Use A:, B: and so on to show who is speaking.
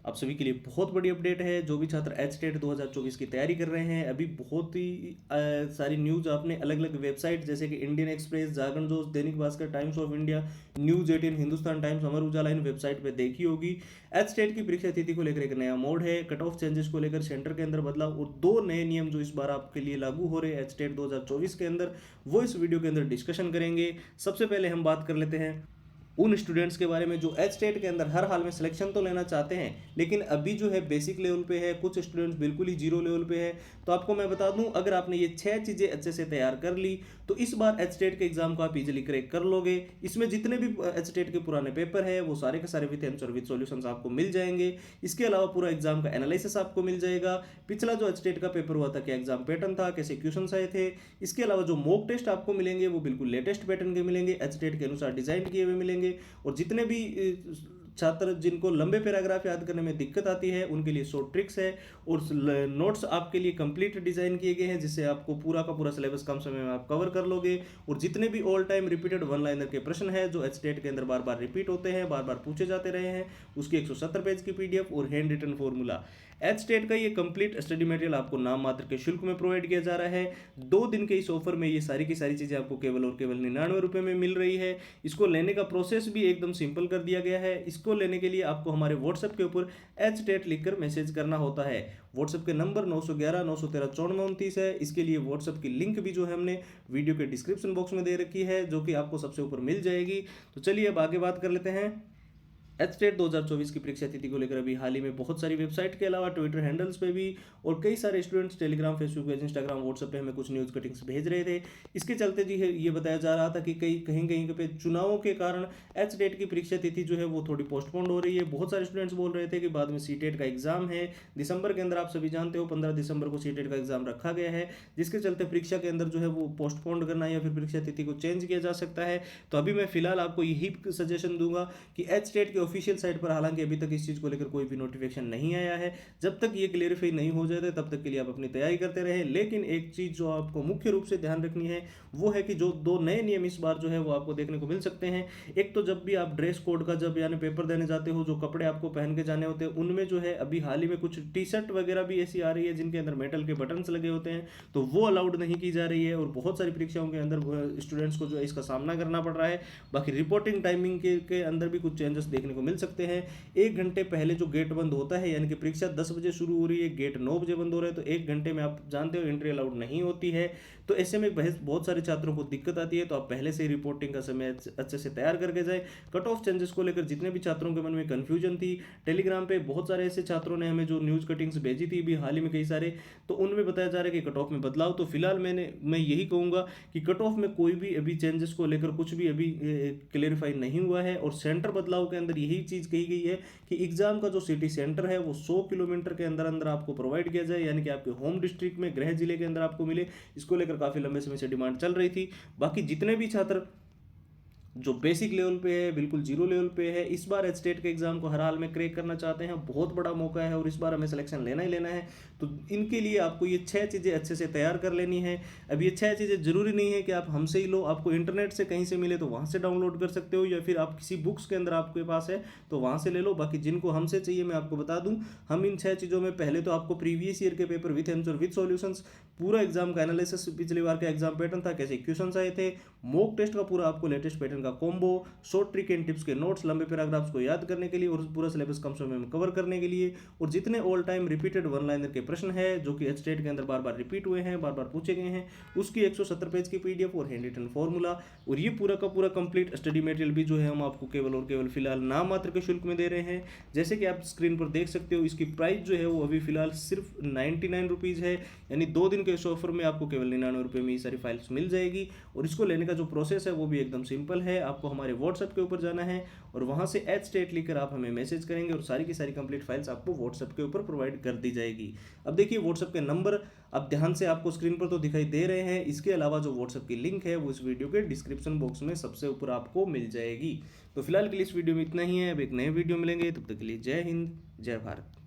A: आप सभी के लिए बहुत बड़ी अपडेट है। जो भी छात्र एचटेट 2024 की तैयारी कर रहे हैं, अभी बहुत ही सारी न्यूज़ आपने अलग अलग वेबसाइट जैसे कि इंडियन एक्सप्रेस, जागरण जोश, Dainik Bhaskar, times of India, news 18, Hindustan times, Amar Ujala in website पे देखी होगी। एचटेट की परीक्षा तिथि को लेकर एक नया मोड है। कट ऑफ चेंजेस को लेकर सेंटर के अंदर बदलाव और दो नए नियम जो इस बार आपके लिए लागू हो रहे हैं एचटेट 2024 के अंदर, वो इस वीडियो के अंदर डिस्कशन करेंगे। सबसे पहले हम बात कर लेते हैं उन स्टूडेंट्स के बारे में जो एच टेट के अंदर हर हाल में सिलेक्शन तो लेना चाहते हैं, लेकिन अभी जो है बेसिक लेवल पे है, कुछ स्टूडेंट्स बिल्कुल ही जीरो लेवल पे है। तो आपको मैं बता दूं, अगर आपने ये 6 चीज़ें अच्छे से तैयार कर ली तो इस बार एच टेट के एग्जाम को आप इजीली क्रैक कर लोगे। इसमें जितने भी एच टेट के पुराने पेपर है वो सारे के सारे विथ आंसर विथ सॉल्यूशंस आपको मिल जाएंगे। इसके अलावा पूरा एग्जाम का एनालिसिस आपको मिल जाएगा। पिछला जो एच टेट का पेपर हुआ था, क्या एग्जाम पैटर्न था, कैसे क्वेश्चन आए थे। इसके अलावा जो मॉक टेस्ट आपको मिलेंगे वो बिल्कुल लेटेस्ट पैटर्न के मिलेंगे, एच टेट के अनुसार डिजाइन किए हुए मिलेंगे। और जितने भी छात्र जिनको लंबे पैराग्राफ याद करने में दिक्कत आती है उनके लिए शॉर्ट ट्रिक्स है और नोट्स आपके लिए कंप्लीट डिजाइन किए गए हैं, जिससे आपको पूरा का पूरा सिलेबस कम समय में आप कवर कर लोगे। और जितने भी all time repeated one liner के प्रश्न है जो एचटेट के अंदर बार बार रिपीट होते हैं, बार बार पूछे जाते रहे हैं, उसकी 170 पेज की पीडीएफ और हैंड रिटन फॉर्मूला, एचटेट का ये कंप्लीट स्टडी मटेरियल आपको नाम मात्र के शुल्क में प्रोवाइड किया जा रहा है। 2 दिन के इस ऑफर में ये सारी की सारी चीजें आपको केवल और केवल 99 रुपए में मिल रही है। इसको लेने का प्रोसेस भी एकदम सिंपल कर दिया गया है। इसको लेने के लिए आपको हमारे व्हाट्सएप के ऊपर एच टेट लिखकर मैसेज करना होता है। व्हाट्सएप के नंबर 911 913 9429 है। इसके लिए व्हाट्सएप की लिंक भी जो है हमने वीडियो के डिस्क्रिप्शन बॉक्स में दे रखी है, जो कि आपको सबसे ऊपर मिल जाएगी। तो चलिए अब आगे बात कर लेते हैं। एचटेट 2024 की परीक्षा तिथि को लेकर अभी हाल ही में बहुत सारी वेबसाइट के अलावा ट्विटर हैंडल्स पे भी और कई सारे students Telegram, Facebook page, Instagram, WhatsApp पे हमें कुछ न्यूज़ कटिंग्स भेज रहे थे। इसके चलते जी है ये बताया जा रहा था कि कहीं कहीं पे चुनावों के कारण एचटेट की परीक्षा तिथि जो है वो थोड़ी पोस्टपोन्ड हो रही है। बहुत सारे स्टूडेंट्स बोल रहे थे कि बाद में सीटेट का एग्जाम है दिसंबर के अंदर, आप सभी जानते हो 15 दिसंबर को सीटेट का एग्जाम रखा गया है, जिसके चलते परीक्षा के अंदर जो है वो पोस्टपोन्ड करना या फिर परीक्षा तिथि को चेंज किया जा सकता है। तो अभी मैं फिलहाल आपको यही सजेशन दूंगा कि एचटेट के ऑफिशियल साइट पर हालांकि अभी तक इस चीज़ को लेकर कोई भी नोटिफिकेशन नहीं आया है, जब तक ये क्लियरिफाई नहीं हो जाते तब तक के लिए आप अपनी तैयारी करते रहे। लेकिन एक चीज़ जो आपको मुख्य रूप से ध्यान रखनी है वो है कि जो 2 नए नियम इस बार जो है वो आपको देखने को मिल सकते हैं। एक तो जब भी आप ड्रेस कोड का जब यानी पेपर देने जाते हो, जो कपड़े आपको पहन के जाने होते हैं, उनमें जो है अभी हाल ही में कुछ टी शर्ट वगैरह भी ऐसी आ रही है जिनके अंदर मेटल के बटन्स लगे होते हैं, तो वो अलाउड नहीं की जा रही है। और बहुत सारी परीक्षाओं के अंदर स्टूडेंट्स को जो है इसका सामना करना पड़ रहा है। बाकी रिपोर्टिंग टाइमिंग के अंदर भी कुछ चेंजेस देखने को मिल सकते हैं। 1 घंटे पहले जो गेट बंद होता है, यानी कि परीक्षा 10 बजे शुरू हो रही है, गेट 9 बजे बंद हो रहा है, तो 1 घंटे में आप जानते हो एंट्री अलाउड नहीं होती है। तो ऐसे में बहुत सारे छात्रों को दिक्कत आती है। तो आप पहले से ही रिपोर्टिंग का समय अच्छे से तैयार करके जाए। कट ऑफ चेंजेस को लेकर जितने भी छात्रों के मन में कंफ्यूजन थी, टेलीग्राम पे बहुत सारे ऐसे छात्रों ने हमें जो न्यूज़ कटिंग्स भेजी थी भी हाल ही में कई सारे, तो उनमें बताया जा रहा है कि कट ऑफ में बदलाव। तो फिलहाल मैं यही कहूँगा कि कट ऑफ में कोई भी अभी चेंजेस को लेकर कुछ भी अभी क्लेरिफाई नहीं हुआ है। और सेंटर बदलाव के अंदर यही चीज़ कही गई है कि एग्जाम का जो सिटी सेंटर है वो 100 किलोमीटर के अंदर अंदर आपको प्रोवाइड किया जाए, यानी कि आपके होम डिस्ट्रिक्ट में, गृह जिले के अंदर आपको मिले। इसको लेकर काफ़ी लंबे समय से डिमांड चल रही थी। बाकी जितने भी छात्र जो बेसिक लेवल पे है, बिल्कुल जीरो लेवल पे है, इस बार एचटेट के एग्जाम को हर हाल में क्रैक करना चाहते हैं, बहुत बड़ा मौका है और इस बार हमें सिलेक्शन लेना ही लेना है। तो इनके लिए आपको ये 6 चीज़ें अच्छे से तैयार कर लेनी है। अब ये 6 चीज़ें जरूरी नहीं है कि आप हमसे ही लो, आपको इंटरनेट से कहीं से मिले तो वहाँ से डाउनलोड कर सकते हो, या फिर आप किसी बुक्स के अंदर आपके पास है तो वहाँ से ले लो। बाकी जिनको हमसे चाहिए मैं आपको बता दूँ, हम इन 6 चीज़ों में पहले तो आपको प्रीवियस ईयर के paper with answer with solutions, पूरा एग्जाम का एनालिसिस, पिछली बार का एग्जाम पैटर्न था, कैसे क्वेश्चन आए थे, मॉक टेस्ट का पूरा आपको लेटेस्ट पैटर्न का combo, short trick and tips के नोट्स, लंबे पैराग्राफ्स को याद करने के लिए और पूरा सिलेबस कम समय में कवर करने के लिए, और जितने all time repeated one liner के प्रश्न है जो कि एचटेट के अंदर बार बार रिपीट हुए हैं, बार बार पूछे गए हैं, उसकी 170 पेज की पीडीएफ और हैंड रिटन फॉर्मूला। और ये पूरा का पूरा कंप्लीट स्टडी मटेरियल भी जो है हम आपको केवल और केवल फिलहाल नाम मात्र के शुल्क में दे रहे हैं। जैसे कि आप स्क्रीन पर देख सकते हो, इसकी प्राइस जो है वो अभी फिलहाल सिर्फ 99 रुपीज़ है, यानी 2 दिन के इस ऑफर में आपको केवल 99 रुपये में ये सारी फाइल्स मिल जाएगी। और इसको लेने का जो प्रोसेस है वो भी एकदम सिंपल है। आपको हमारे व्हाट्सएप के ऊपर जाना है और वहां से एचटेट लिखकर आप हमें मैसेज करेंगे और सारी की सारी कंप्लीट फाइल्स आपको व्हाट्सएप के ऊपर प्रोवाइड कर दी जाएगी। अब देखिए व्हाट्सएप के नंबर अब ध्यान से आपको स्क्रीन पर तो दिखाई दे रहे हैं, इसके अलावा जो व्हाट्सएप की लिंक है वो इस वीडियो के डिस्क्रिप्शन बॉक्स में सबसे ऊपर आपको मिल जाएगी। तो फिलहाल के लिए इस वीडियो में इतना ही है। अब एक नए वीडियो मिलेंगे, तब तक के लिए जय हिंद, जय भारत।